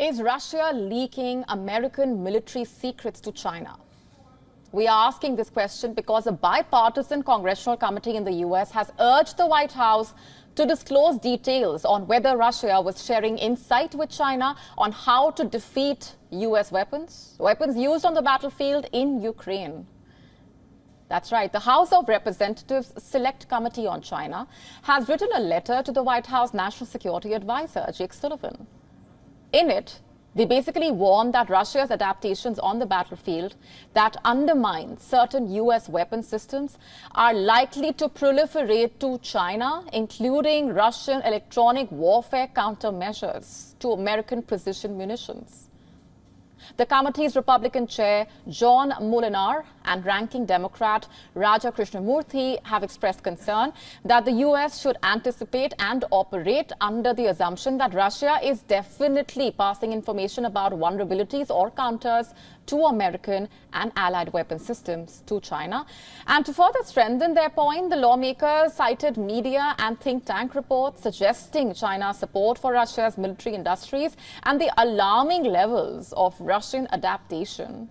Is Russia leaking American military secrets to China? We are asking this question because a bipartisan congressional committee in the US has urged the White House to disclose details on whether Russia was sharing insight with China on how to defeat US weapons used on the battlefield in Ukraine. That's right. The House of Representatives Select Committee on China has written a letter to the White House National Security Advisor, Jake Sullivan. In it, they basically warn that Russia's adaptations on the battlefield that undermine certain US weapon systems are likely to proliferate to China, including Russian electronic warfare countermeasures to American precision munitions. The committee's Republican chair, John Molinar, and ranking Democrat Raja Krishnamurthy have expressed concern that the U.S. should anticipate and operate under the assumption that Russia is definitely passing information about vulnerabilities or counters to American and allied weapon systems to China. And to further strengthen their point, the lawmakers cited media and think tank reports suggesting China's support for Russia's military industries and the alarming levels of Russian adaptation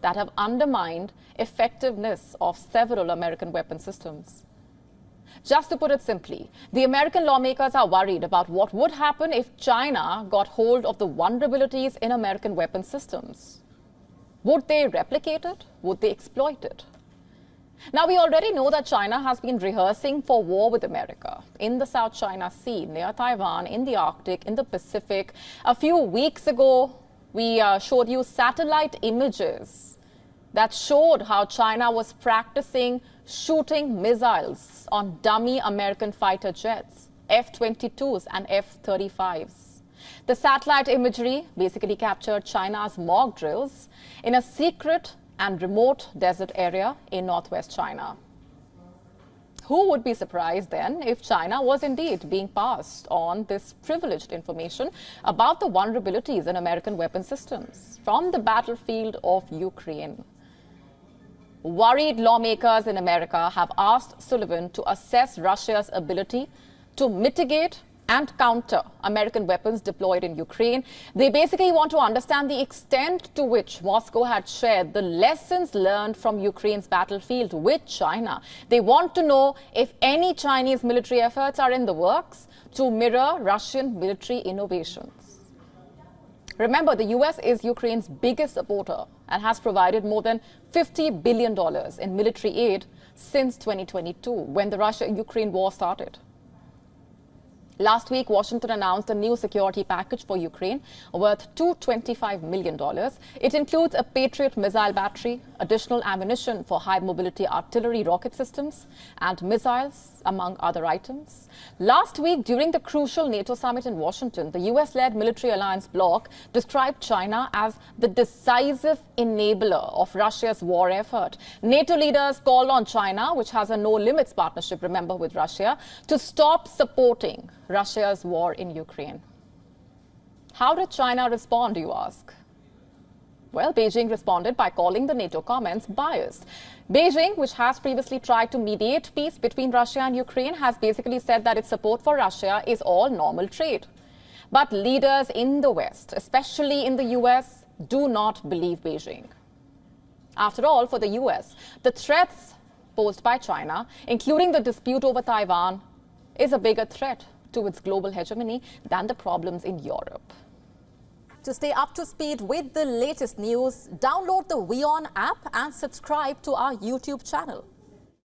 that have undermined effectiveness of several American weapon systems. Just to put it simply, the American lawmakers are worried about what would happen if China got hold of the vulnerabilities in American weapon systems. Would they replicate it? Would they exploit it? Now, we already know that China has been rehearsing for war with America in the South China Sea, near Taiwan, in the Arctic, in the Pacific. A few weeks ago, we showed you satellite images that showed how China was practicing shooting missiles on dummy American fighter jets, F-22s and F-35s. The satellite imagery basically captured China's mock drills in a secret and remote desert area in northwest China. Who would be surprised then if China was indeed being passed on this privileged information about the vulnerabilities in American weapon systems from the battlefield of Ukraine? Worried lawmakers in America have asked Sullivan to assess Russia's ability to mitigate and counter American weapons deployed in Ukraine. They basically want to understand the extent to which Moscow had shared the lessons learned from Ukraine's battlefield with China. They want to know if any Chinese military efforts are in the works to mirror Russian military innovations. Remember, the US is Ukraine's biggest supporter and has provided more than $50 billion in military aid since 2022, when the Russia-Ukraine war started. Last week, Washington announced a new security package for Ukraine worth $225 million. It includes a Patriot missile battery, additional ammunition for high-mobility artillery rocket systems, and missiles, among other items. Last week, during the crucial NATO summit in Washington, the US-led military alliance bloc described China as the decisive enabler of Russia's war effort. NATO leaders called on China, which has a no-limits partnership, remember, with Russia, to stop supporting Russia's war in Ukraine. How did China respond, you ask? Well, Beijing responded by calling the NATO comments biased. Beijing, which has previously tried to mediate peace between Russia and Ukraine, has basically said that its support for Russia is all normal trade. But leaders in the West, especially in the US, do not believe Beijing. After all, for the US, the threats posed by China, including the dispute over Taiwan, is a bigger threat to its global hegemony than the problems in Europe. To stay up to speed with the latest news, download the WION app and subscribe to our YouTube channel.